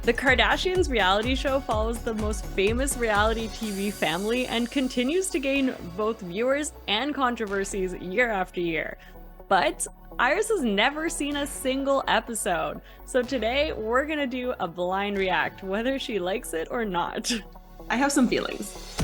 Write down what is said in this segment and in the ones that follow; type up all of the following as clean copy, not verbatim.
The Kardashians reality show follows the most famous reality TV family and continues to gain both viewers and controversies year after year. But Iris has never seen a single episode. So today we're gonna do a blind react, whether she likes it or not. I have some feelings.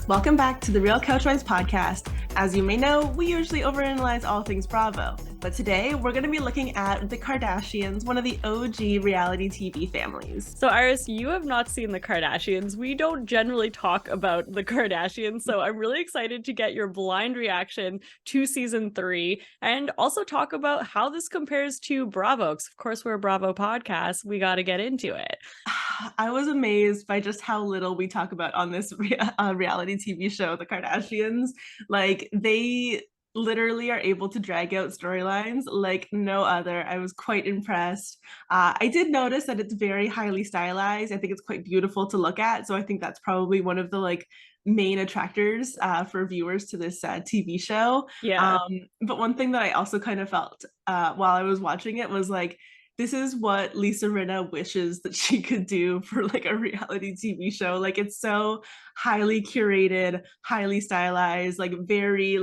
Welcome back to the Real Couchwives podcast. As you may know, we usually overanalyze all things Bravo, but today we're going to be looking at the Kardashians, one of the OG reality TV families. So Iris, you have not seen the Kardashians. We don't generally talk about the Kardashians, so I'm really excited to get your blind reaction to season 3 and also talk about how this compares to Bravo, because of course we're a Bravo podcast. We got to get into it. I was amazed by just how little we talk about on this reality TV show, the Kardashians. Like, they literally are able to drag out storylines like no other. I was quite impressed. I did notice that it's very highly stylized. I think it's quite beautiful to look at. So I think that's probably one of the main attractors for viewers to this TV show. Yeah. But one thing that I also kind of felt while I was watching it was this is what Lisa Rinna wishes that she could do for a reality TV show. It's so highly curated, highly stylized, very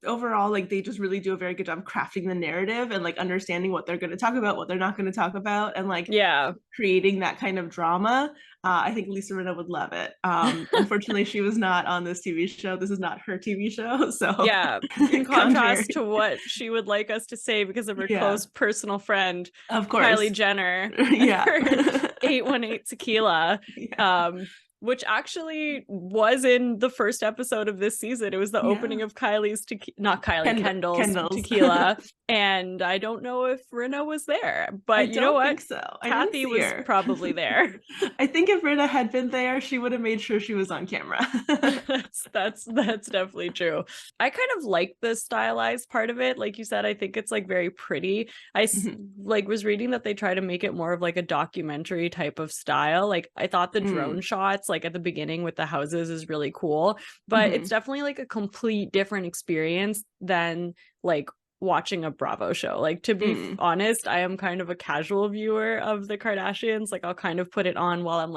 overall, they just really do a very good job crafting the narrative and understanding what they're going to talk about, what they're not going to talk about, and creating that kind of drama. I think Lisa Rinna would love it. Unfortunately, she was not on this TV show. This is not her TV show. So yeah, in contrast to what she would like us to say because of her close personal friend, of course, Kylie Jenner, 818 Tequila. Yeah. Which actually was in the first episode of this season. It was the opening of Kendal's tequila. And I don't know if Rinna was there, but you know what? I don't think so. Kathy was probably there. I think if Rinna had been there, she would have made sure she was on camera. that's definitely true. I kind of like the stylized part of it. Like you said, I think it's very pretty. I was reading that they try to make it more of a documentary type of style. I thought the drone shots at the beginning with the houses is really cool, but it's definitely a complete different experience than watching a Bravo show. To be honest, I am kind of a casual viewer of the Kardashians. I'll kind of put it on while I'm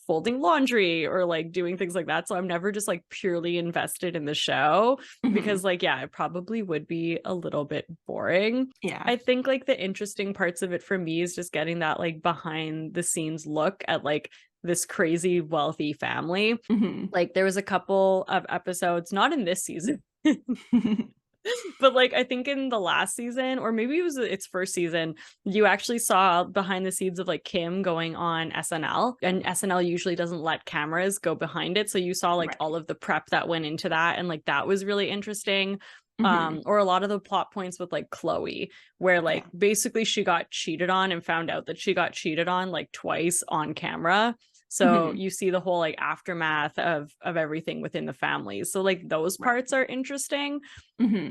folding laundry or doing things like that, so I'm never just purely invested in the show because it probably would be a little bit boring. I think the interesting parts of it for me is just getting that behind the scenes look at this crazy wealthy family. There was a couple of episodes, not in this season, but I think in the last season, or maybe it was its first season, you actually saw behind the scenes of Kim going on SNL, and SNL usually doesn't let cameras go behind it, so you saw all of the prep that went into that, and that was really interesting. Or a lot of the plot points with Chloe, where basically she got cheated on and found out that she got cheated on twice on camera. So you see the whole aftermath of everything within the family. So those parts are interesting.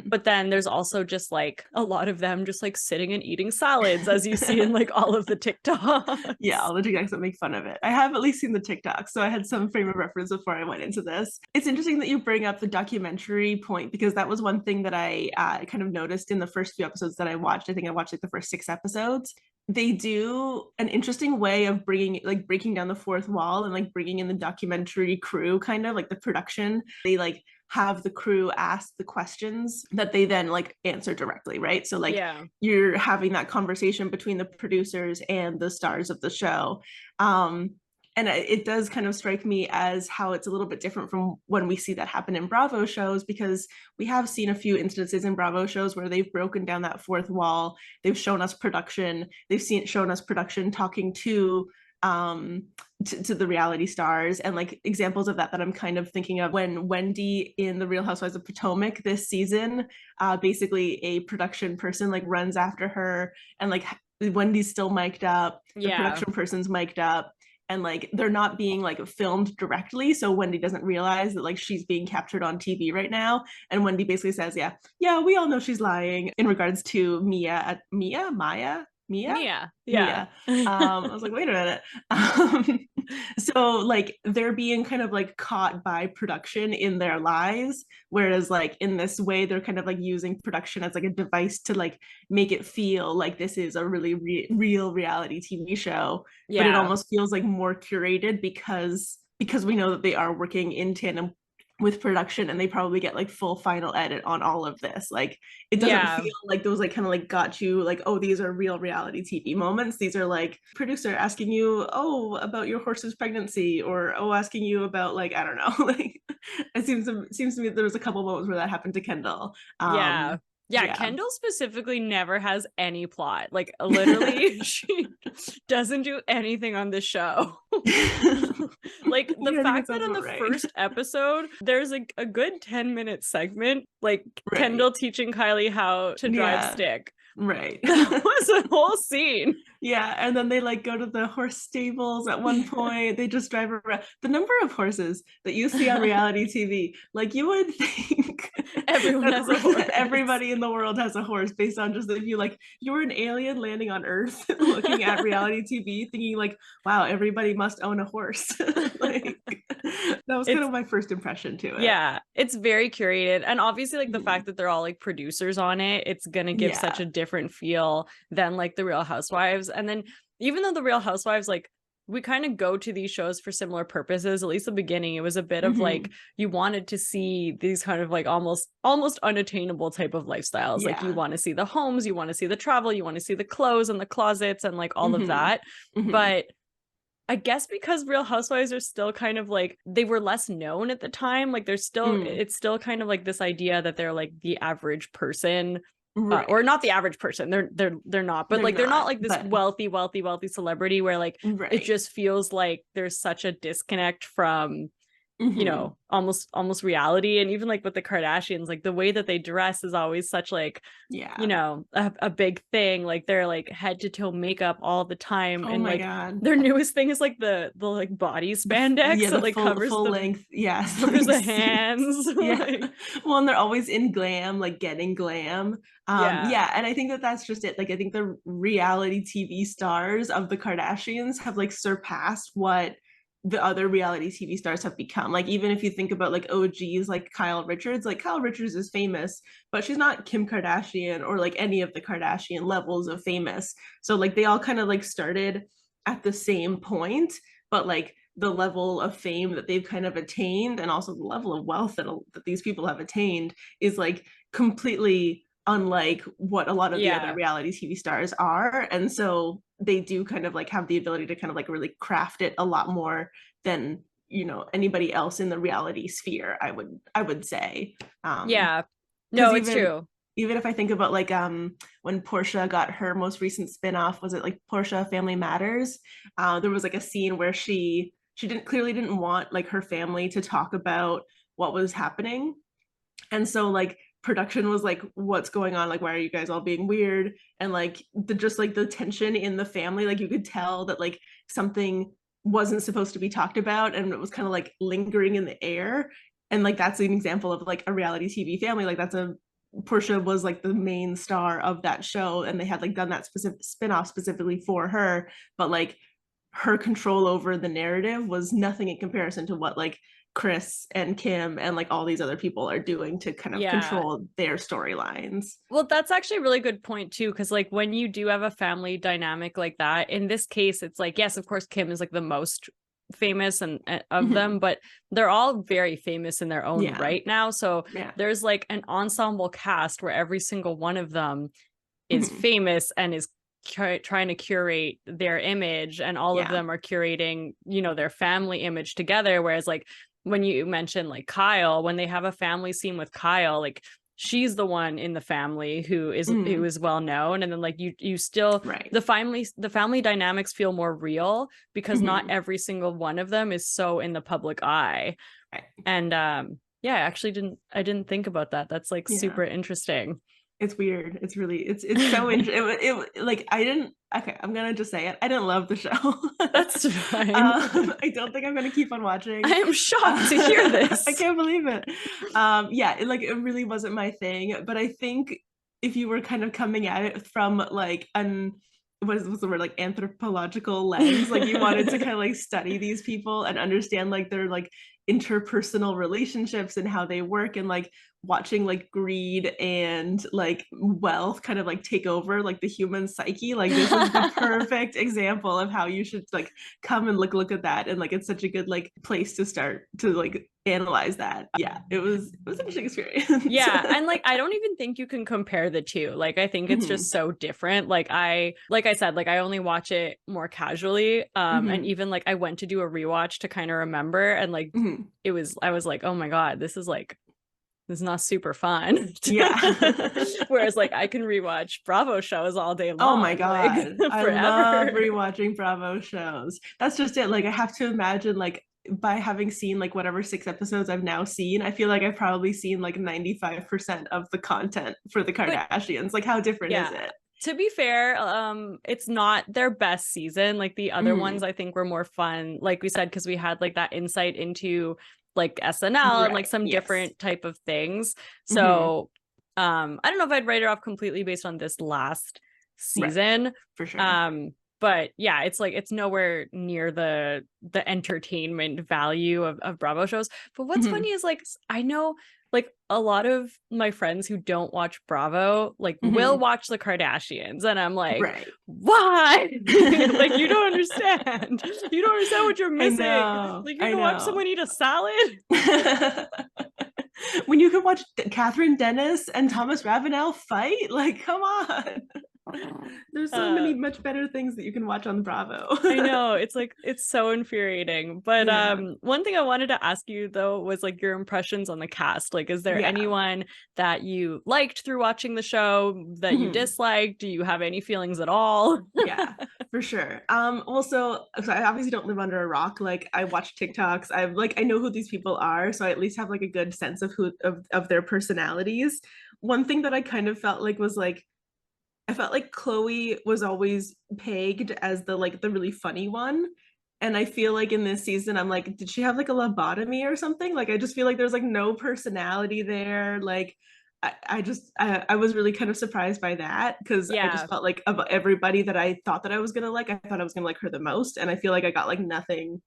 But then there's also just a lot of them just sitting and eating salads, as you see in all of the TikToks. Yeah, all the TikToks that make fun of it. I have at least seen the TikToks, so I had some frame of reference before I went into this. It's interesting that you bring up the documentary point, because that was one thing that I kind of noticed in the first few episodes that I watched. I think I watched the first 6 episodes. They do an interesting way of breaking down the fourth wall and bringing in the documentary crew, kind of the production. They have the crew ask the questions that they then answer directly, right? So you're having that conversation between the producers and the stars of the show. And it does kind of strike me as how it's a little bit different from when we see that happen in Bravo shows, because we have seen a few instances in Bravo shows where they've broken down that fourth wall. They've shown us production. Shown us production talking to the reality stars, and examples of that I'm kind of thinking of when Wendy in the Real Housewives of Potomac this season, basically a production person runs after her, and Wendy's still mic'd up, the production person's mic'd up, and they're not being filmed directly, so Wendy doesn't realize that she's being captured on TV right now, and Wendy basically says yeah, we all know she's lying in regards to Mia. I was wait a minute. So like they're being kind of like caught by production in their lives, whereas like in this way they're kind of like using production as like a device to like make it feel like this is a really real reality TV show, but it Yeah. almost feels like more curated because we know that they are working in tandem with production, and they probably get like full final edit on all of this. Like it doesn't Yeah. feel like those like kind of like got you like, oh, these are real reality TV moments. These are like producer asking you, oh, about your horse's pregnancy, or oh, asking you about like, I don't know. Like it seems to me there was a couple moments where that happened to Kendall. Yeah. Yeah, Yeah. Kendall specifically never has any plot. Like literally she doesn't do anything on the show. Like the Yeah, I think fact that that sounds in the about right. first episode there's a good 10-minute segment like Right. Kendall teaching Kylie how to drive Yeah. stick. Right. That was a whole scene. Yeah, and then they like go to the horse stables at one point. They just drive around. The number of horses that you see on reality TV, like you would think Everyone has a horse. everybody in the world has a horse based on just if you like you're an alien landing on Earth looking at reality TV, thinking like, wow, everybody must own a horse. Like that was kind It's of my first impression to it. yeah, it's very curated. And obviously like the Mhm. fact that they're all like producers on it, it's going to give such Yeah. a different feel than like the Real Housewives. And then even though the Real Housewives like we kind of go to these shows for similar purposes, at least the beginning, it was a bit of like Mhm. you wanted to see these kind of like almost unattainable type of lifestyles. Like you Yeah. want to see the homes, you want to see the travel, you want to see the clothes and the closets and like all of Mhm. that. Mhm. But I guess because Real Housewives are still kind of like they were less known at the time. Like there's still Mm. it's still kind of like this idea that they're like the average person, Right. or not the average person. They're not, but They're like they're not like this but wealthy celebrity where like it right. just feels like there's such a disconnect from you Mhm. know almost reality. And even like with the Kardashians, like the way that they dress is always such like Yeah. you know a big thing. Like they're like head to toe makeup all the time, Oh and my like God. their newest thing is like the like body spandex Yeah, that the like full covers full the length, yeah, covers the sleeve suits. hands. Yeah. Like Well, and they're always in glam, like getting glam. yeah Yeah, and I think that that's just it. Like I think the reality TV stars of the Kardashians have like surpassed what the other reality TV stars have become. Like even if you think about like OGs like Kyle Richards, like Kyle Richards is famous, but she's not Kim Kardashian or like any of the Kardashian levels of famous. So like they all kind of like started at the same point, but like the level of fame that they've kind of attained and also the level of wealth that these people have attained is like completely unlike what a lot of the other yeah reality TV stars are. And so they do kind of like have the ability to kind of like really craft it a lot more than anybody else in the reality sphere, I would say. yeah Because no, it's true. even if I think about like when Portia got her most recent spinoff, was it like Portia Family Matters? There was like a scene where she didn't want like her family to talk about what was happening, and so like production was like, what's going on, like why are you guys all being weird, and like the tension in the family, like you could tell that like something wasn't supposed to be talked about and it was kind of like lingering in the air. And like that's an example of like a reality TV family. Like that's a Portia was like the main star of that show, and they had like done that specific spin-off specifically for her, but like her control over the narrative was nothing in comparison to what like Chris and Kim and like all these other people are doing to kind of Yeah, control their storylines. well that's actually a really good point too, because like when you do have a family dynamic like that, in this case it's like yes of course Kim is like the most famous and of Mhm. them, but they're all very famous in their own Yeah. right now. So Yeah. there's like an ensemble cast where every single one of them is Mhm. famous and is trying to curate their image, and all of Yeah. them are curating their family image together. Whereas like when you mention like Kyle, when they have a family scene with Kyle, like she's the one in the family who Mhm. is well known, and then like you still Right. the family dynamics feel more real because not Mhm. every single one of them is so in the public eye. Right. And yeah, I actually didn't think about that. That's like Yeah. super interesting. It's weird. It's really it's so interesting. Like I didn't. Okay, I'm gonna just say it. I didn't love the show. That's fine. I don't think I'm gonna keep on watching. I am shocked to hear this. I can't believe it. Yeah, it really wasn't my thing. But I think if you were kind of coming at it from like an what's the word, like anthropological lens, like you wanted to kind of like study these people and understand like their like interpersonal relationships and how they work, and like watching like greed and like wealth kind of like take over like the human psyche. Like this is the perfect example of how you should like come and look at that, and like it's such a good like place to start to like analyze that. Yeah, it was an interesting experience. Yeah, and like I don't even think you can compare the two. Like I think it's just so different. Like I said, like I only watch it more casually. And even like I went to do a rewatch to kind of remember, and like I was like, oh my God, this is not super fun. Yeah. Whereas like I can rewatch Bravo shows all day long. Oh my God. Like, I love rewatching Bravo shows. That's just it. Like I have to imagine like by having seen like whatever 6 episodes I've now seen, I feel like I've probably seen like 95% of the content for the Kardashians. Like how different is it? To be fair, it's not their best season. Like the other ones I think were more fun, like we said, because we had like that insight into like SNL and like some different type of things. So I don't know if I'd write it off completely based on this last season. For sure. But yeah, it's like it's nowhere near the entertainment value of Bravo shows. But what's funny is like I know like a lot of my friends who don't watch Bravo like will watch the Kardashians, and I'm like, why? Like you don't understand. You don't understand what you're missing. Like you're gonna watch someone eat a salad. When you can watch Catherine Dennis and Thomas Ravenel fight, like come on. There's so many much better things that you can watch on Bravo. I know, it's like it's so infuriating. But one thing I wanted to ask you though was like your impressions on the cast. Like is there anyone that you liked through watching the show that you disliked? Do you have any feelings at all? Yeah, for sure. Well, so I obviously don't live under a rock. Like I watch TikToks. I know who these people are, so I at least have like a good sense of who of their personalities. One thing that I kind of felt like was like I felt like Chloe was always pegged as the really funny one. And I feel like in this season, I'm like, did she have like a lobotomy or something? Like, I just feel like there's like no personality there. Like, I was really kind of surprised by that, because I just felt like of everybody that I thought that I was going to like, I thought I was going to like her the most. And I feel like I got like nothing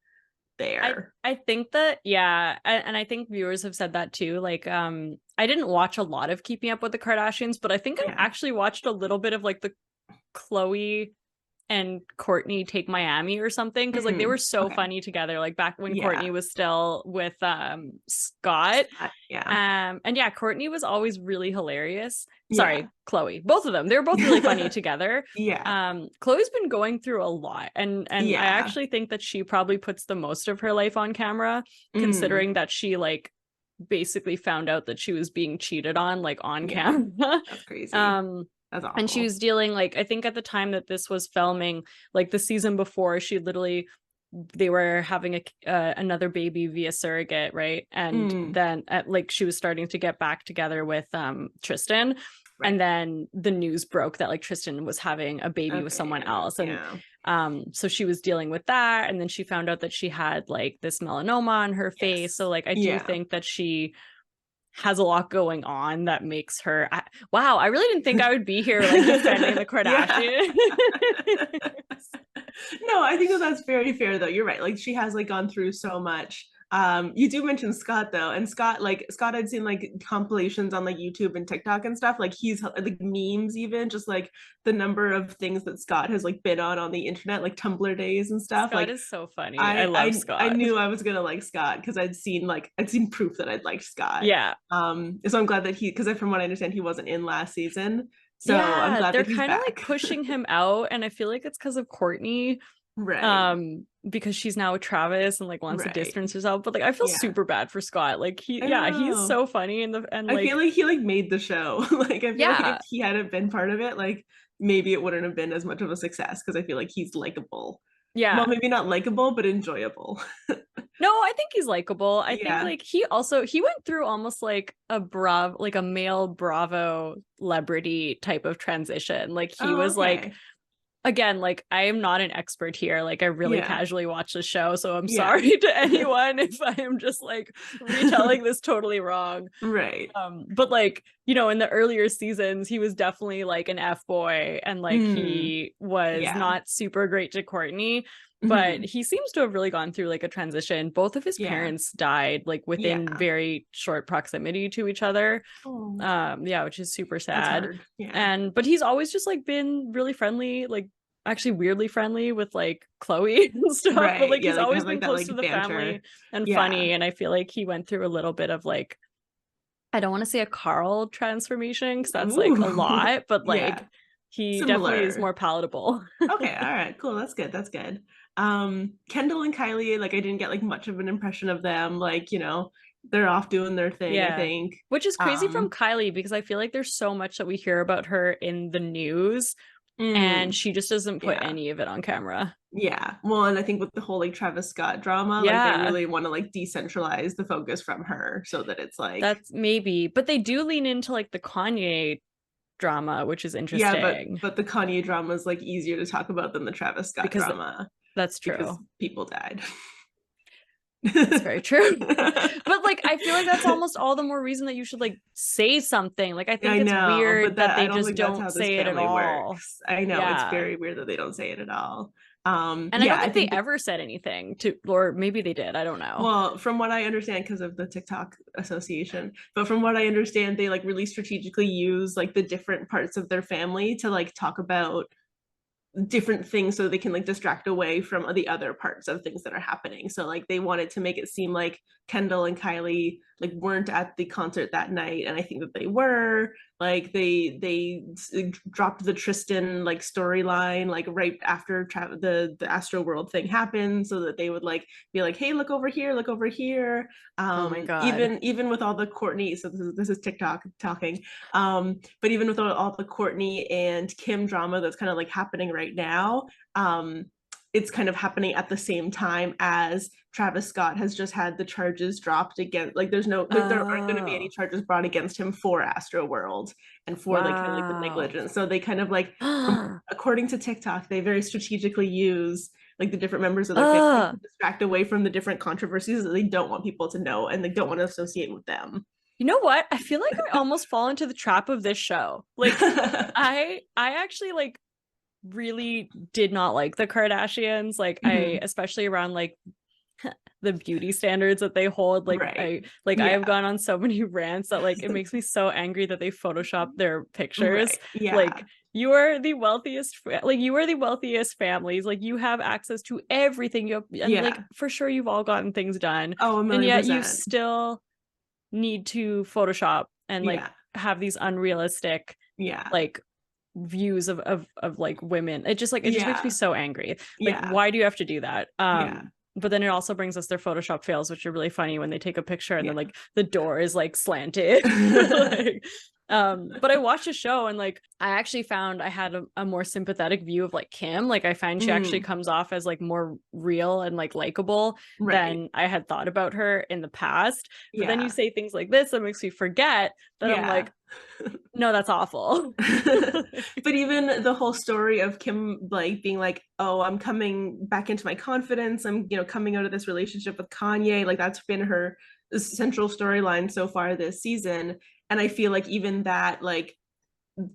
there. I think that, and I think viewers have said that too. Like, I didn't watch a lot of Keeping Up with the Kardashians, but I think I actually watched a little bit of like the Khloe and Kourtney Take Miami or something, because like they were so funny together, like back when Kourtney was still with Scott. And Kourtney was always really hilarious. Sorry, Khloe, both of them, they were both really funny together. Khloe's been going through a lot, and I actually think that she probably puts the most of her life on camera, considering that she like basically found out that she was being cheated on like on camera. That's crazy. That's awful. And she was dealing, like, I think at the time that this was filming, like the season before, they were having another baby via surrogate, right? And then like she was starting to get back together with Tristan. And then the news broke that like Tristan was having a baby with someone else. And so she was dealing with that. And then she found out that she had like this melanoma on her face. So like I do think that she has a lot going on that makes her wow, I really didn't think I would be here like defending the Kardashians. No, I think that's very fair though. You're right. Like she has like gone through so much. You do mention Scott though, and Scott I'd seen like compilations on like YouTube and TikTok and stuff. Like he's like memes, even just like the number of things that Scott has like been on the internet, like Tumblr days and stuff. Scott like is so funny. I love Scott. I knew I was gonna like Scott because I'd seen proof that I'd liked Scott. So I'm glad that because from what I understand, he wasn't in last season. So I'm glad they're kind of like pushing him out, and I feel like it's because of Kourtney. Because she's now with Travis and like wants to distance herself, but like I feel super bad for Scott. Like he's so funny, and like I feel like he like made the show. Like I feel like if he hadn't been part of it, like maybe it wouldn't have been as much of a success, because I feel like he's likable. Well, maybe not likable, but enjoyable. No, I think he's likable. I think like he went through almost like a male Bravo celebrity type of transition. Like he was like, again, like I am not an expert here. Like I really casually watch the show, so I'm sorry to anyone if I am just like retelling this totally wrong. Right. But like you know, in the earlier seasons, he was definitely like an F-boy and like he was not super great to Kourtney. But he seems to have really gone through like a transition. Both of his parents died like within very short proximity to each other. Which is super sad. But he's always just like been really friendly, like actually weirdly friendly with like Chloe and stuff. But like he's always been close to the family and funny. And I feel like he went through a little bit of like, I don't want to say a Carl transformation because that's like a lot, but like he definitely is more palatable. Okay, all right, cool. That's good. That's good. Kendal and Kylie, like I didn't get like much of an impression of them. Like, you know, they're off doing their thing, I think. Which is crazy from Kylie because I feel like there's so much that we hear about her in the news and she just doesn't put any of it on camera. Yeah. Well, and I think with the whole like Travis Scott drama, like they really want to like decentralize the focus from her so that it's like that's maybe, but they do lean into like the Kanye drama, which is interesting. Yeah, but the Kanye drama is like easier to talk about than the Travis Scott drama. That's true. Because people died. That's very true. But like I feel like that's almost all the more reason that you should like say something. Like I think it's weird that they just don't say it at all. I know it's very weird that they don't say it at all. And I don't think they ever said anything to, or maybe they did, I don't know. Well, from what I understand, because of the TikTok association, but from what I understand, they like really strategically use like the different parts of their family to like talk about different things so they can like distract away from the other parts of things that are happening. So like they wanted to make it seem like Kendall and Kylie like weren't at the concert that night, and I think that they were. Like they dropped the Tristan like storyline like right after the Astro World thing happened, so that they would like be like, hey, look over here, look over here. Oh my god. Even with all the Kourtney, so this is TikTok talking. But even with all the Kourtney and Kim drama that's kind of like happening right now, it's kind of happening at the same time as Travis Scott has just had the charges dropped again. Like there aren't going to be any charges brought against him for Astro World and for like kind of like the negligence. So they kind of like, according to TikTok, they very strategically use like the different members of their family to distract away from the different controversies that they don't want people to know and they don't want to associate with them. You know what? I feel like I almost fall into the trap of this show. Like I actually like really did not like the Kardashians. Like I especially around like the beauty standards that they hold. Like I have gone on so many rants that like it makes me so angry that they Photoshop their pictures. Like you are the wealthiest, like you are the wealthiest families. Like you have access to everything. You have, and like for sure you've all gotten things done. And yet you still need to Photoshop and like have these unrealistic like views of like women. It just makes me so angry. Like why do you have to do that? But then it also brings us their Photoshop fails, which are really funny when they take a picture and then like the door is like slanted. Like, but I watched a show and like I actually found I had a more sympathetic view of like Kim. Like I find she actually comes off as like more real and like likable than I had thought about her in the past. But then you say things like this that makes me forget that I'm like, no, that's awful. But even the whole story of Kim like being like, oh, I'm coming back into my confidence, I'm, you know, coming out of this relationship with Kanye, like that's been her central storyline so far this season. And I feel like even that, like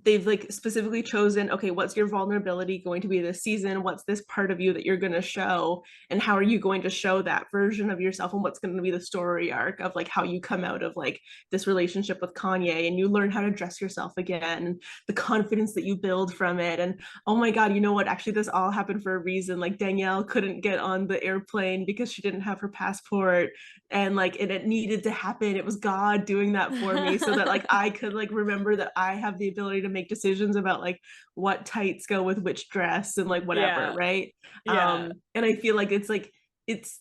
they've like specifically chosen, okay, what's your vulnerability going to be this season? What's this part of you that you're going to show? And how are you going to show that version of yourself? And what's going to be the story arc of like how you come out of like this relationship with Kanye and you learn how to dress yourself again, and the confidence that you build from it. And oh my God, you know what? Actually, this all happened for a reason. Like Danielle couldn't get on the airplane because she didn't have her passport. And like it needed to happen. It was God doing that for me so that like I could like remember that I have the ability to make decisions about like what tights go with which dress and like whatever, right? And I feel like it's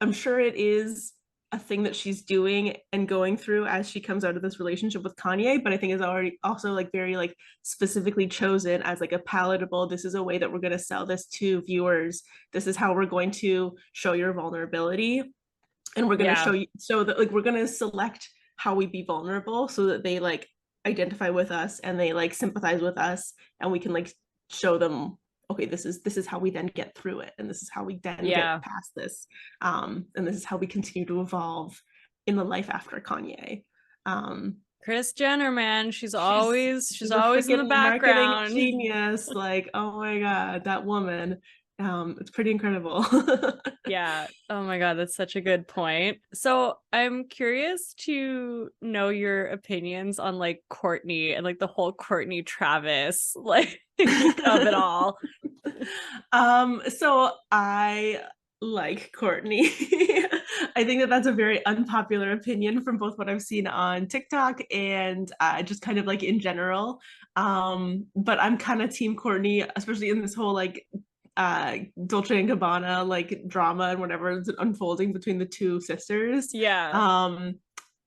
I'm sure it is a thing that she's doing and going through as she comes out of this relationship with Kanye, but I think is already also like very like specifically chosen as like a palatable, this is a way that we're going to sell this to viewers, this is how we're going to show your vulnerability, and we're going to show you so that like we're going to select how we be vulnerable so that they like identify with us and they like sympathize with us, and we can like show them, okay, this is how we then get through it, and this is how we then get past this, and this is how we continue to evolve in the life after Kanye. Kris Jenner, man, she's She's always she's a in the freaking marketing background. genius. Like, oh my God, that woman. It's pretty incredible. Yeah. Oh my God, that's such a good point. So I'm curious to know your opinions on like Kourtney and like the whole Kourtney Travis like of it all. So I like Kourtney. I think that that's a very unpopular opinion from both what I've seen on TikTok and just kind of like in general. But I'm kind of team Kourtney, especially in this whole like Dolce and Gabbana like drama and whatever is unfolding between the two sisters. Yeah.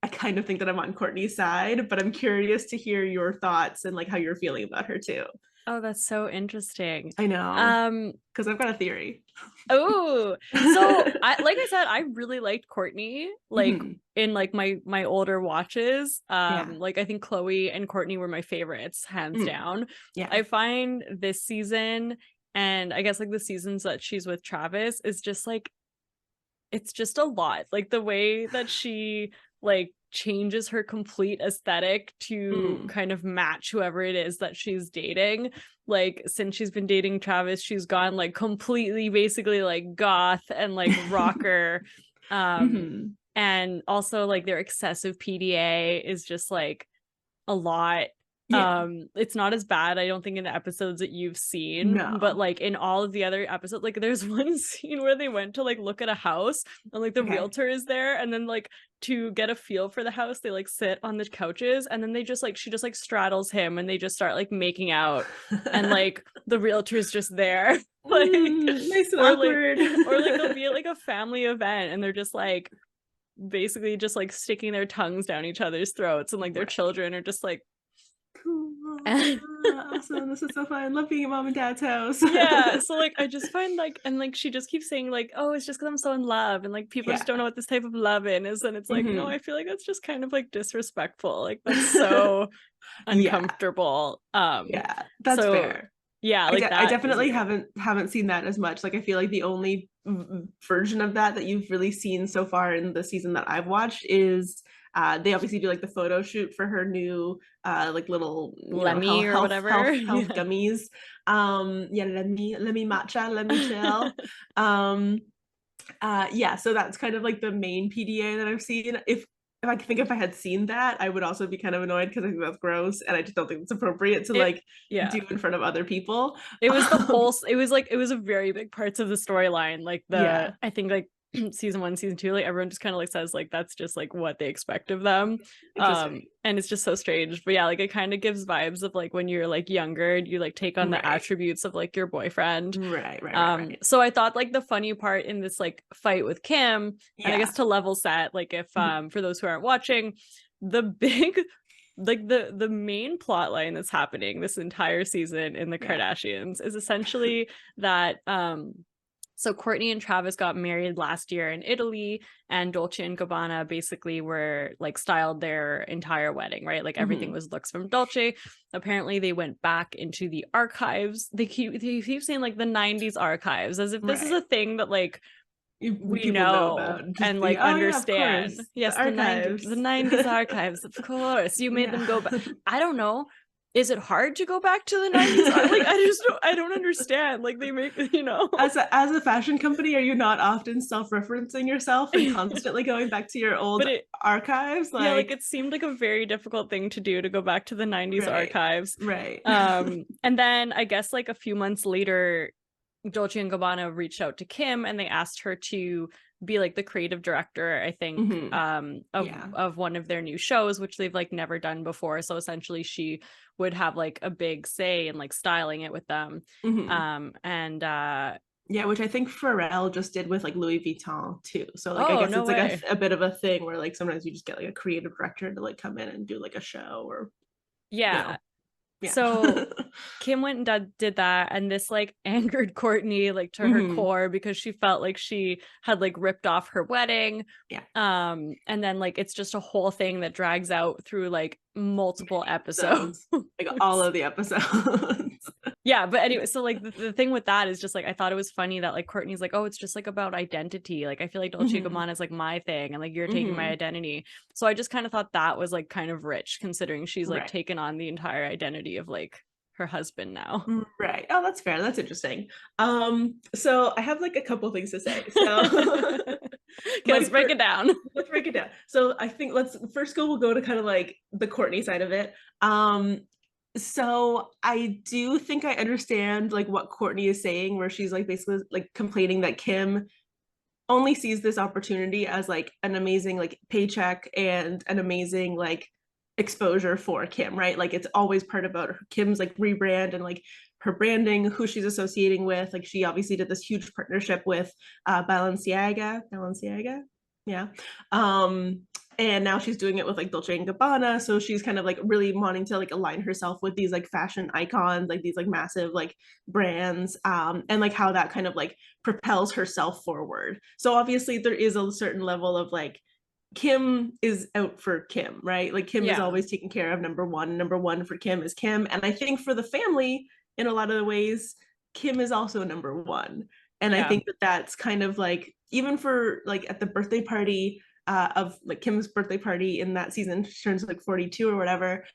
I kind of think that I'm on Kourtney's side, but I'm curious to hear your thoughts and like how you're feeling about her too. Oh, that's so interesting. I know, because I've got a theory. Oh, so like I said, I really liked Kourtney, like in like my older watches. Like I think Khloe and Kourtney were my favorites, hands down. Yeah. I find this season, and I guess like the seasons that she's with Travis, is just like, it's just a lot. Like the way that she like changes her complete aesthetic to kind of match whoever it is that she's dating. Like since she's been dating Travis, she's gone like completely basically like goth and like rocker. And also like their excessive PDA is just like a lot. It's not as bad, I don't think, in the episodes that you've seen, but like in all of the other episodes, like there's one scene where they went to like look at a house and like the realtor is there, and then like to get a feel for the house they like sit on the couches, and then they just like she just like straddles him and they just start like making out and like the realtor's just there. Like nice and awkward. or like they'll be at like a family event and they're just like basically just like sticking their tongues down each other's throats, and like their children are just like awesome, this is so fun. Love being at mom and dad's house. Yeah, so like I just find like, and like she just keeps saying like, oh, it's just because I'm so in love, and like people just don't know what this type of loving is, and it's like no, I feel like that's just kind of like disrespectful. Like that's so uncomfortable. Yeah, that's fair. Yeah, like I definitely haven't seen that as much. Like I feel like the only version of that you've really seen so far in the season that I've watched is they obviously do like the photo shoot for her new like little Lemmy or whatever health gummies. Lemmy matcha, Lemmy chill. So that's kind of like the main PDA that I've seen. If I had seen that, I would also be kind of annoyed because I think that's gross and I just don't think it's appropriate to do in front of other people. It was the whole, it was a very big parts of the storyline. Like I think like season 1, season 2, like everyone just kind of like says like that's just like what they expect of them. And it's just so strange. But yeah, like it kind of gives vibes of like when you're like younger and you like take on the attributes of like your boyfriend. Right. So I thought like the funny part in this like fight with Kim, and I guess to level set, like if for those who aren't watching, the big like the main plot line that's happening this entire season in the Kardashians is essentially that so Kourtney and Travis got married last year in Italy, and Dolce and Gabbana basically were like styled their entire wedding, right? Like everything was looks from Dolce. Apparently they went back into the archives. They keep saying like the 90s archives, as if this is a thing that like we know about, and like understand. Yes, the 90s archives, of course. You made them go back. I don't know. Is it hard to go back to the 90s? Like I don't understand. Like they make, as a fashion company, are you not often self-referencing yourself and constantly going back to your old archives? Like, yeah, like it seemed like a very difficult thing to do, to go back to the 90s archives. Right. And then I guess like a few months later, Dolce and Gabbana reached out to Kim and they asked her to be like the creative director, I think, of one of their new shows, which they've like never done before. So essentially she would have like a big say in like styling it with them. Which I think Pharrell just did with like Louis Vuitton too. So like I guess it's like a bit of a thing where like sometimes you just get like a creative director to like come in and do like a show or So Kim went and did that, and this like angered Kourtney like to her core, because she felt like she had like ripped off her wedding. And then like it's just a whole thing that drags out through like multiple episodes. Like all of the episodes. Yeah, but anyway, so like the thing with that is just like I thought it was funny that like Kourtney's like, oh, it's just like about identity. Like I feel like Dolce Gabbana is like my thing, and like you're taking my identity. So I just kind of thought that was like kind of rich, considering she's like taken on the entire identity of like her husband now. Right. Oh, that's fair. That's interesting. So I have like a couple things to say. So let's break it down. Let's break it down. So I think we'll go to kind of like the Kourtney side of it. So I do think I understand like what Kourtney is saying, where she's like basically like complaining that Kim only sees this opportunity as like an amazing like paycheck and an amazing like exposure for Kim, right? Like it's always part about Kim's like rebrand and like her branding, who she's associating with. Like she obviously did this huge partnership with Balenciaga, yeah. And now she's doing it with like Dolce and Gabbana, so she's kind of like really wanting to like align herself with these like fashion icons, like these like massive like brands, and like how that kind of like propels herself forward. So obviously there is a certain level of like Kim is out for Kim, right? Like Kim is always taken care of. Number one for Kim is Kim, and I think for the family in a lot of the ways Kim is also number one. And I think that that's kind of like, even for like at the birthday party of like Kim's birthday party in that season, she turns like 42 or whatever,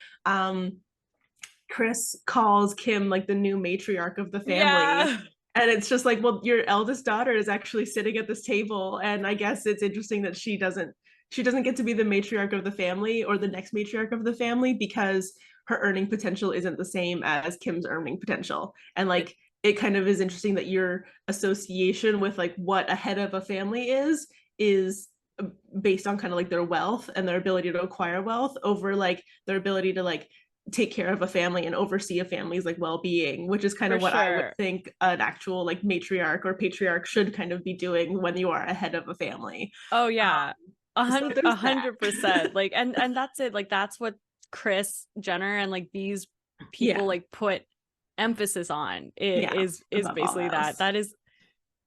Chris calls Kim like the new matriarch of the family. And it's just like, well, your eldest daughter is actually sitting at this table, and I guess it's interesting that she doesn't get to be the matriarch of the family or the next matriarch of the family, because her earning potential isn't the same as Kim's earning potential. And like it kind of is interesting that your association with like what a head of a family is based on kind of like their wealth and their ability to acquire wealth over like their ability to like take care of a family and oversee a family's like well-being, which is kind of what I would think an actual like matriarch or patriarch should kind of be doing when you are a head of a family. Oh yeah. 100%. Like and that's it. Like that's what Kris Jenner and like these people like put emphasis on is basically that is,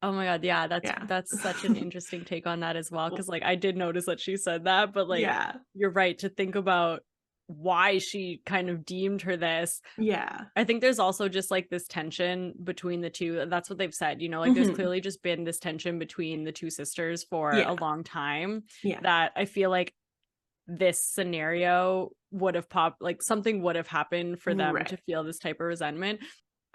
oh my god, that's such an interesting take on that as well, because like I did notice that she said that, but like you're right to think about why she kind of deemed her this. I think there's also just like this tension between the two, and that's what they've said, you know, like there's clearly just been this tension between the two sisters for a long time, that I feel like this scenario would have popped, like something would have happened for them to feel this type of resentment.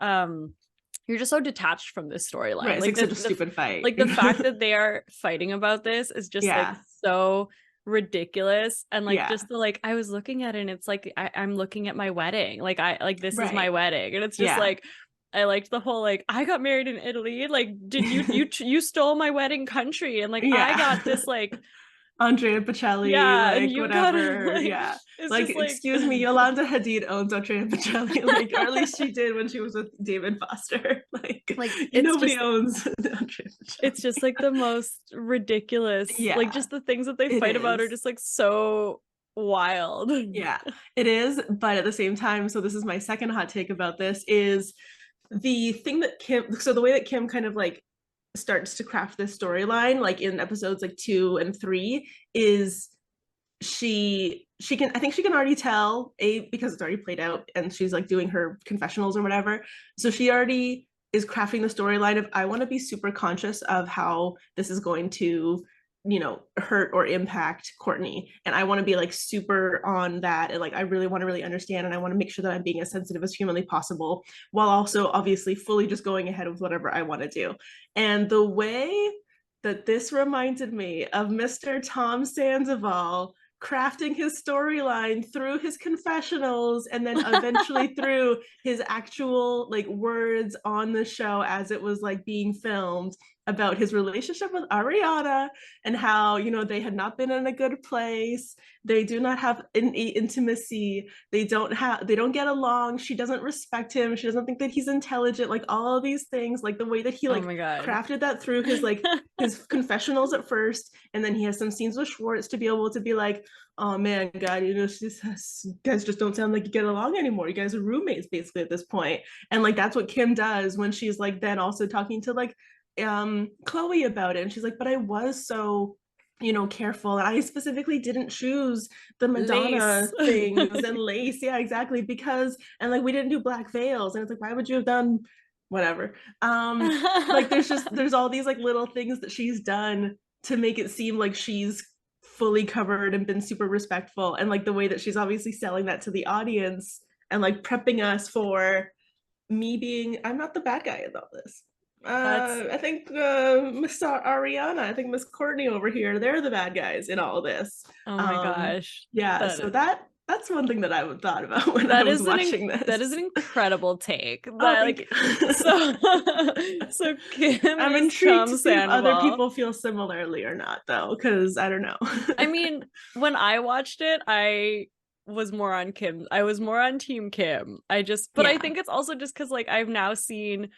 You're just so detached from this storyline, like such a stupid fight. Like the fact that they are fighting about this is just like so ridiculous. And like just the like I was looking at it and it's like I'm looking at my wedding, like I like this is my wedding, and it's just like I liked the whole like I got married in Italy, like did you stole my wedding country, and like I got this like Andrea Bocelli, like whatever, like excuse me, Yolanda Hadid owns Andrea Bocelli, like, or at least she did when she was with David Foster. Like nobody owns Andrea Bocelli. It's just like the most ridiculous, like just the things that they fight about are just like so wild. It is. But at the same time, so this is my second hot take about this, is the thing that the way that Kim kind of like starts to craft this storyline, like in episodes like 2 and 3, is I think she can already tell, because it's already played out and she's like doing her confessionals or whatever, so she already is crafting the storyline of I want to be super conscious of how this is going to, you know, hurt or impact Kourtney, and I want to be like super on that, and like I really want to really understand, and I want to make sure that I'm being as sensitive as humanly possible, while also obviously fully just going ahead with whatever I want to do. And the way that this reminded me of Mr. Tom Sandoval crafting his storyline through his confessionals and then eventually through his actual like words on the show as it was like being filmed, about his relationship with Ariana and how, you know, they had not been in a good place. They do not have intimacy. They don't get along. She doesn't respect him. She doesn't think that he's intelligent. Like all of these things, like the way that he like crafted that through his like his confessionals at first, and then he has some scenes with Schwartz to be able to be like, oh man, God, you know, you guys just don't sound like you get along anymore. You guys are roommates basically at this point. And like that's what Kim does when she's like then also talking to like Chloe about it, and she's like, but I was so you know, careful. And I specifically didn't choose the Madonna Lace. things and lace. Yeah, exactly. Because, and like, we didn't do black veils. And it's like, why would you have done whatever? Like, there's all these like little things that she's done to make it seem like she's fully covered and been super respectful. And like the way that she's obviously selling that to the audience and like prepping us for me being, I'm not the bad guy in all this. That's I think Miss Ariana, I think Miss Kourtney over here, they're the bad guys in all of this. oh my gosh. Yeah, That so that's one thing that I would thought about when I that was is watching that is this. an incredible take. Oh, That thank like you. so so Kim I'm is intrigued Tom to see if other Sandoval. people feel similarly or not, though, because I don't know. I mean, when I watched it, I was more on Kim. I was more on Team Kim. But I Yeah, think it's also just because like I've now seen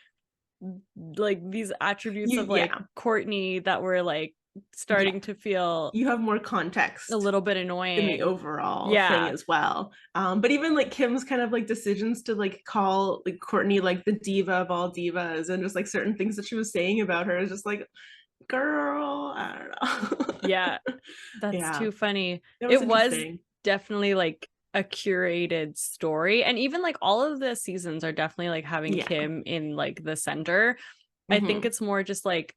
like these attributes of like yeah, Kourtney that were like yeah. starting to feel You have more a context little bit in the annoying. overall thing Yeah. as well. But even like Kim's kind of like decisions to like call like Kourtney like the diva of all divas and just like certain things that she was saying about her is just like, girl, I don't know. Yeah. That's Yeah, too funny. it was It was interesting. definitely like a curated story. And even like all of the seasons are definitely like having Yeah. Kim in like the center. I think Mm-hmm. it's more just like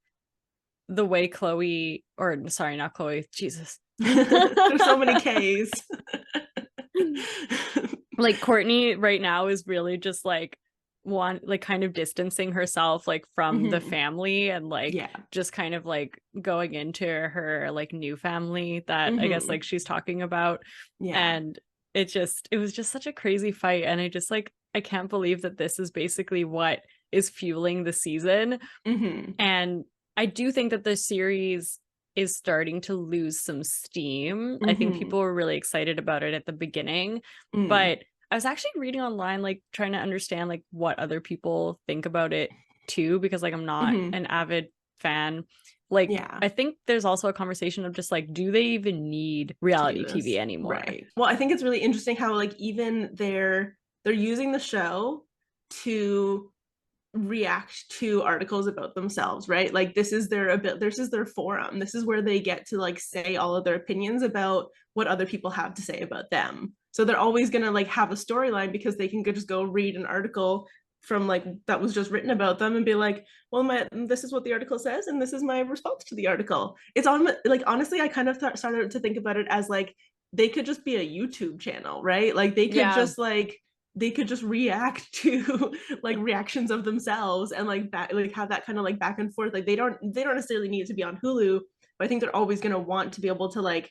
the way Chloe, or sorry, not Chloe, Jesus. There's so many K's. Like Kourtney right now is really just like like kind of distancing herself like from the Mm-hmm. family and like Yeah. just kind of like going into her like new family that I guess Mm-hmm. like she's talking about. Yeah. And it was just such a crazy fight. And I can't believe that this is basically what is fueling the season. Mm-hmm. And I do think that the series is starting to lose some steam. I think Mm-hmm. people were really excited about it at the beginning, Mm. but I was actually reading online, like trying to understand like what other people think about it too, because like I'm not Mm-hmm. an avid fan. Like Yeah. I think there's also a conversation of just like, do they even need To do reality TV this. anymore? Right. Well, I think it's really interesting how like even they're using the show to react to articles about themselves, right? Like this is their forum. This is where they get to like say all of their opinions about what other people have to say about them. So they're always going to like have a storyline because they can just go read an article from like that was just written about them and be like, well, this is what the article says and this is my response to the article. It's on like honestly I kind of started to think about it as like they could just be a YouTube channel, right? Like Yeah, they could just react to like reactions of themselves and like that like have that kind of like back and forth. Like they don't necessarily need to be on Hulu, but I think they're always going to want to be able to like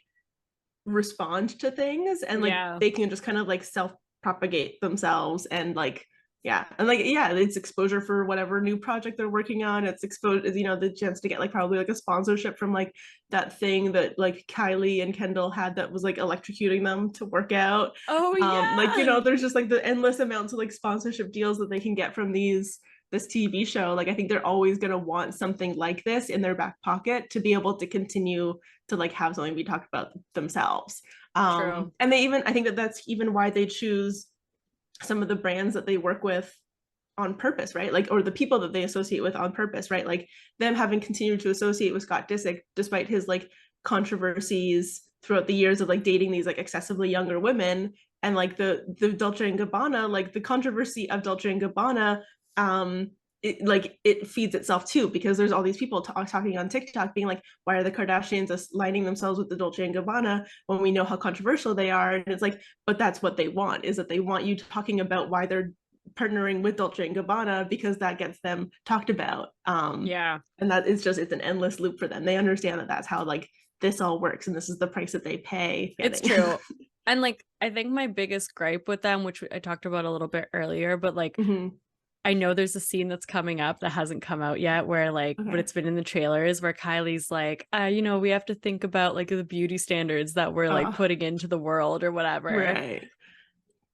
respond to things and like yeah. they can just kind of like self propagate themselves and like yeah and like yeah it's exposure for whatever new project they're working on. It's exposed, you know, the chance to get like probably like a sponsorship from like that thing that like Kylie and Kendall had that was like electrocuting them to work out. Oh Like you yeah. know there's just like the endless amounts of like sponsorship deals that they can get from this TV show. Like I think they're always going to want something like this in their back pocket to be able to continue to like have something be talked about themselves. True. And they even I think that that's even why they choose some of the brands that they work with on purpose, right? Like, or the people that they associate with on purpose, right? Like them having continued to associate with Scott Disick despite his like controversies throughout the years of like dating these like excessively younger women. And like the Dolce and Gabbana, like the controversy of Dolce and Gabbana, it feeds itself too because there's all these people talking on TikTok being like, why are the Kardashians aligning themselves with the Dolce and Gabbana when we know how controversial they are? And it's like, but that's what they want, is that they want you talking about why they're partnering with Dolce and Gabbana because that gets them talked about. Yeah, And that is just, it's an endless loop for them. They understand that that's how like this all works and this is the price that they pay. it's true. And like I think my biggest gripe with them, which I talked about a little bit earlier, but like Mm-hmm. I know there's a scene that's coming up that hasn't come out yet where like, but Okay. it's been in the trailers where Kylie's like, you know, we have to think about like the beauty standards that we're like Uh, putting into the world or whatever. right.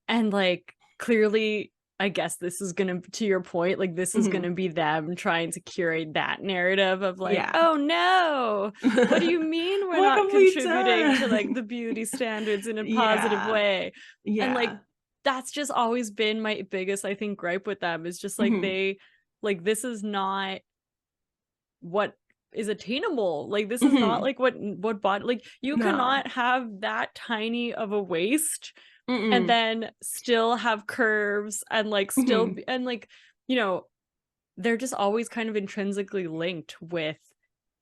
And like clearly, I guess this is gonna, to your point, like this is Mm-hmm. gonna be them trying to curate that narrative of like, Yeah. oh no, what do you mean we're What not have we contributing to like done? the beauty standards in a positive Yeah. way? And like Yeah. that's just always been my biggest, I think, gripe with them is just like Mm-hmm. like this is not what is attainable. Like this is not Mhm. like what body, like you No. cannot have that tiny of a waist and Mm-mm. then still have curves and like still Mhm. and like, you know, they're just always kind of intrinsically linked with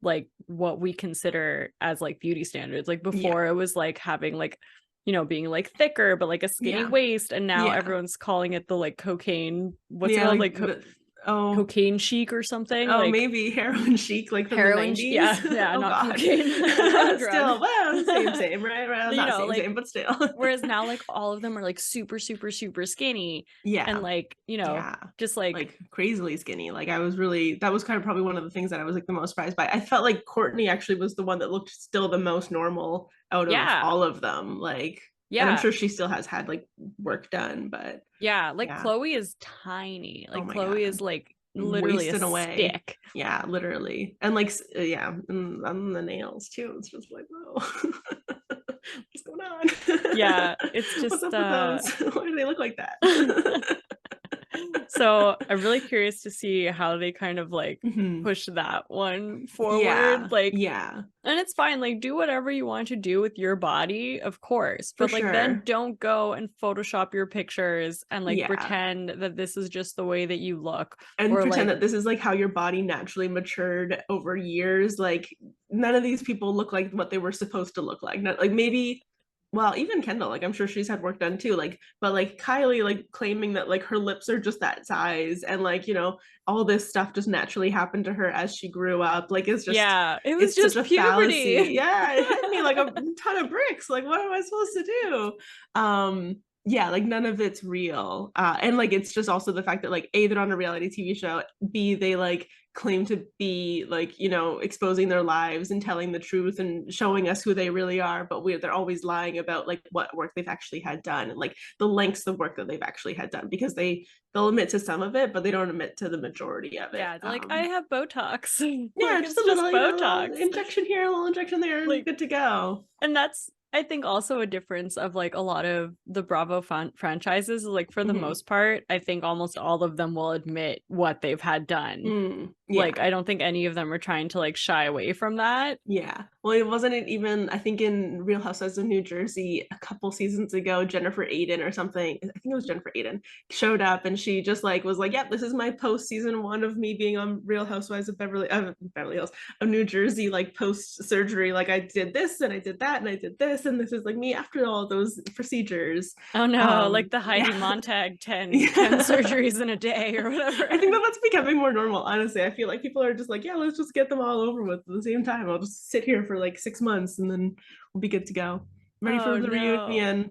like what we consider as like beauty standards. Like Yeah. before it was like having like, you know, being like thicker but like a skinny Yeah. waist, and now Yeah. everyone's calling it the like cocaine, what's it Yeah, called, like like oh, cocaine chic or something, oh, like maybe heroin chic, like from the heroin 90s. yeah, yeah, Oh not God. cocaine. The wrong drug. Still, well, same, right? Well, You not know, same, like but still. whereas now like all of them are like super super super skinny and Yeah. like, you know, Yeah. just like Like crazily skinny. Like I was really, that was kind of probably one of the things that I was like the most surprised by. I felt like Kourtney actually was the one that looked still the most normal out of yeah, all of them. Like, and I'm yeah, sure she still has had like work done, but yeah, like yeah. Chloe is tiny, Oh like my Chloe is God. like literally a Wasting away. stick. Yeah, literally. And like, yeah, and on the nails too. It's just like, whoa, what's going on? Yeah, it's What's just up with those? Why do they look like that? so I'm really curious to see how they kind of like Mhm. push that one Yeah, forward. Like, yeah, and it's fine, like do whatever you want to do with your body, of course, for but like then sure. don't go and Photoshop your pictures and like Yeah. pretend that this is just the way that you look, And or pretend like that this is like how your body naturally matured over years. Like none of these people look like what they were supposed to look like. Not like maybe, well, even Kendall, like I'm sure she's had work done too. Like, but like Kylie, like claiming that like her lips are just that size, and like, you know, all this stuff just naturally happened to her as she grew up. Like yeah, it was it's such just a fallacy. puberty. Yeah, it hit me like a ton of bricks. Like, what am I supposed to do? Yeah, like none of it's real. And like it's just also the fact that like A, they're on a reality TV show, B, they like claim to be like, you know, exposing their lives and telling the truth and showing us who they really are, but they're always lying about like what work they've actually had done and like the lengths of work that they've actually had done, because they'll admit to some of it, but they don't admit to the majority of it. Yeah, they're like, I have Botox. Yeah, Like just a it's just little, you know, little Botox. injection here, a little injection there, and Like, good to go. and that's, I think, also a difference of like a lot of the Bravo franchises. Like for the Mhm. most part, I think almost all of them will admit what they've had done. Yeah. Like I don't think any of them are trying to like shy away from that. Yeah. Well, it wasn't it even, I think in Real Housewives of New Jersey a couple seasons ago, Jennifer Aiden or something, I think it was Jennifer Aiden, showed up and she just like was like, yep, this is my post season one of me being on Real Housewives of Beverly Hills of New Jersey, like post surgery. Like I did this and I did that and I did this, and this is like me after all those procedures. Oh no, like the Heidi Yeah. Montag 10 Yeah. surgeries in a day or I think whatever. that that's becoming more normal, honestly. I feel like people are just like, yeah, let's just get them all over with at the same time. I'll just sit here for like 6 months and then we'll be good to go. Ready for Oh the no. reunion.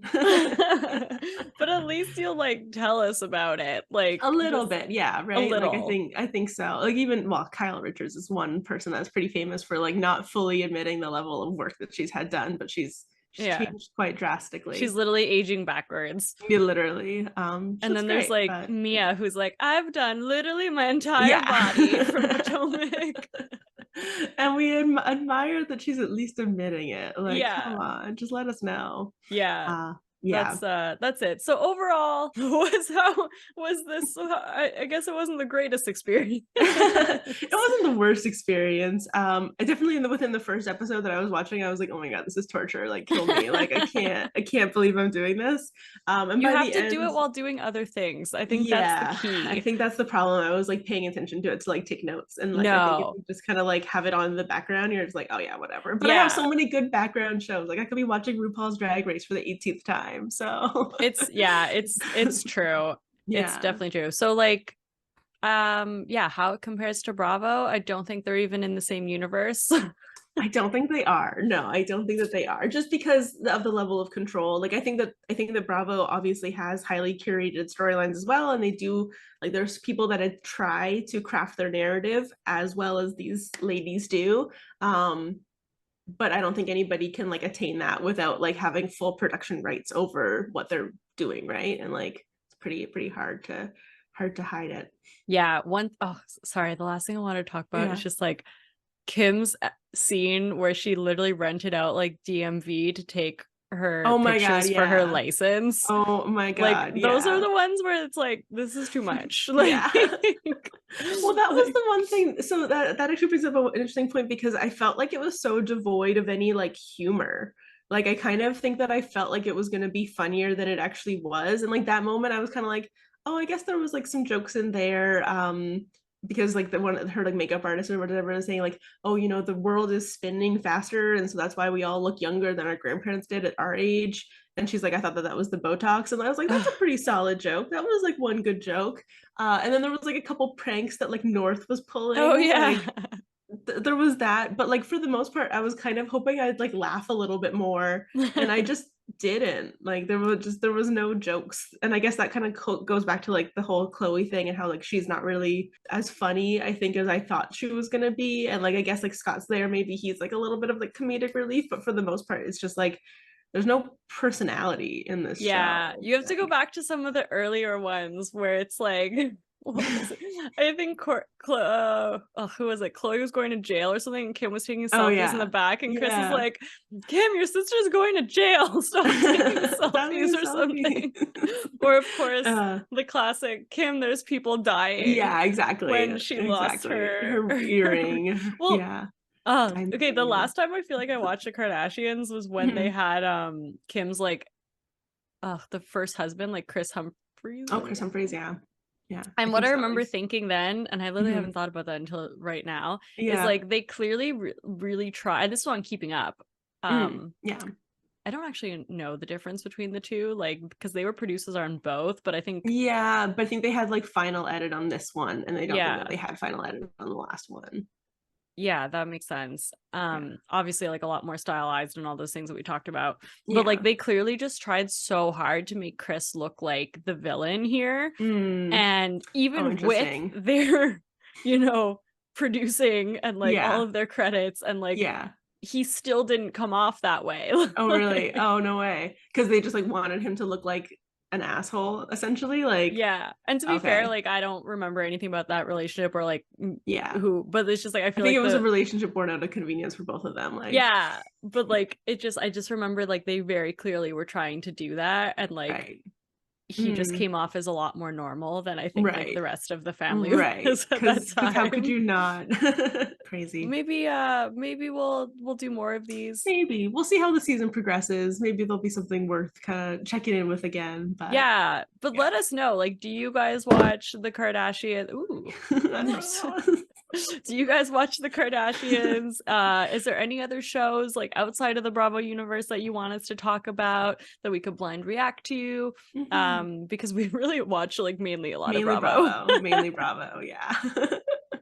But at least you'll like tell us about it. Like A little just bit, yeah, a right? Like little. I think so. Like even, well, Kyle Richards is one person that's pretty famous for like not fully admitting the level of work that she's had done, but she's Yeah. changed quite She's drastically. literally aging backwards. Yeah, literally. And That's then there's great, like but Mia, who's like, I've done literally my entire yeah. body from Potomac. And we admire that she's at least admitting it. Like, come Yeah. on, just let us know. Yeah. Uh, yeah. That's it. So overall, was this I guess it wasn't the greatest experience. It wasn't the worst experience. I definitely within the first episode that I was watching, I was like, oh my God, this is torture. Like, kill me. Like, I can't believe I'm doing this. And You by have the to do end, it while doing other things. I think that's the yeah, I key. think that's the problem. I was like paying attention to it to like take notes. And like I think if No. you just kind of like have it on the background, you're just like, oh yeah, whatever. But I have Yeah. so many good background shows. Like I could be watching RuPaul's Drag Race for the 18th time. So It's true. It's yeah. definitely true. So like yeah, how it compares to Bravo, I don't think they're even in the same universe. I don't think they are. No, I don't think that they are. Just because of the level of control. Like I think that Bravo obviously has highly curated storylines as well, and they do, like there's people that try to craft their narrative as well as these ladies do. But I don't think anybody can like attain that without like having full production rights over what they're doing, right? And like it's pretty hard to hide it. Yeah, sorry, the last thing I want to talk about is Yeah. just like Kim's scene where she literally rented out like DMV to take her Oh my God, pictures for her yeah. license. Oh my Like God, those are yeah. the ones where it's like, this is too much. Like, Yeah. Well, that was the one thing. So that actually brings up an interesting point because I felt like it was so devoid of any like humor. Like I kind of think that I felt like it was going to be funnier than it actually was. And like that moment I was kind of like, oh, I guess there was like some jokes in there. Because like the one her like makeup artist or whatever was saying like, oh, you know, the world is spinning faster and so that's why we all look younger than our grandparents did at our age. And she's like, I thought that was the Botox. And I was like, that's a pretty solid joke. That was like one good joke. And then there was like a couple pranks that like North was oh pulling. yeah. Like there was that. But like for the most part, I was kind of hoping I'd like laugh a little bit more. And I just didn't. Like there was no jokes. And I guess that kind of goes back to like the whole Chloe thing and how like she's not really as funny, I think, as I thought she was gonna be. And like I guess like Scott's there, maybe he's like a little bit of like comedic relief, but for the most part, it's just like there's no personality in this Yeah, show. you have to go Like, back to some of the earlier ones where it's like, what was it? I think who was it? Chloe was going to jail or something, and Kim was taking oh selfies in the yeah, back, and Chris is yeah. like, Kim, your sister's going to jail. Stop taking Stop being selfies or something. Or of course, the classic Kim, there's people dying yeah, exactly, when she lost exactly. her. Her earring. Well, Yeah, I okay, the know. last time I feel like I watched the Kardashians was when they had Kim's like the first husband, like Chris Humphries. Oh, Chris Humphries, yeah, yeah. And what Kim I remember Stellies. thinking then, and I literally Mhm. haven't thought about that until right now, is Yeah. like they clearly really tried. This is on Keeping Up. Yeah. I don't actually know the difference between the two, like because they were producers on both, but I think Yeah, but I think they had like final edit on this one, and I don't think that yeah, they had final edit on the last one. yeah, that makes sense. Yeah. Obviously like a lot more stylized and all those things that we talked about. But like Yeah. they clearly just tried so hard to make Chris look like the villain here. And Oh, even with interesting. their, you know, producing and like all Yeah. of their credits and like Yeah. he still didn't come off that way. Oh, really? Like, Oh, no way. Because they just like wanted him to look like an asshole, essentially. Like, yeah. And to be fair, okay. like I don't remember anything about that relationship or like Yeah. who, but it's just like I I feel think like it was a the relationship born out of convenience for both of them. Like, yeah, but like it just I just remember like they very clearly were trying to do that and like right. he just came off as a lot more normal than I think like Right. the rest of the family Right. was at that Because how could time. you not? Crazy. Maybe we'll do more of these. Maybe. We'll see how the season progresses. Maybe there'll be something worth kind of checking in with again. But Yeah, but yeah. let us know. Like, do you guys watch the Kardashian? Ooh. I don't know. Do you guys watch the Kardashians? Is there any other shows like outside of the Bravo universe that you want us to talk about that we could blind react to? Mhm. Because we really watch like mainly a lot Mainly of Bravo. Bravo. Mainly Bravo. Yeah.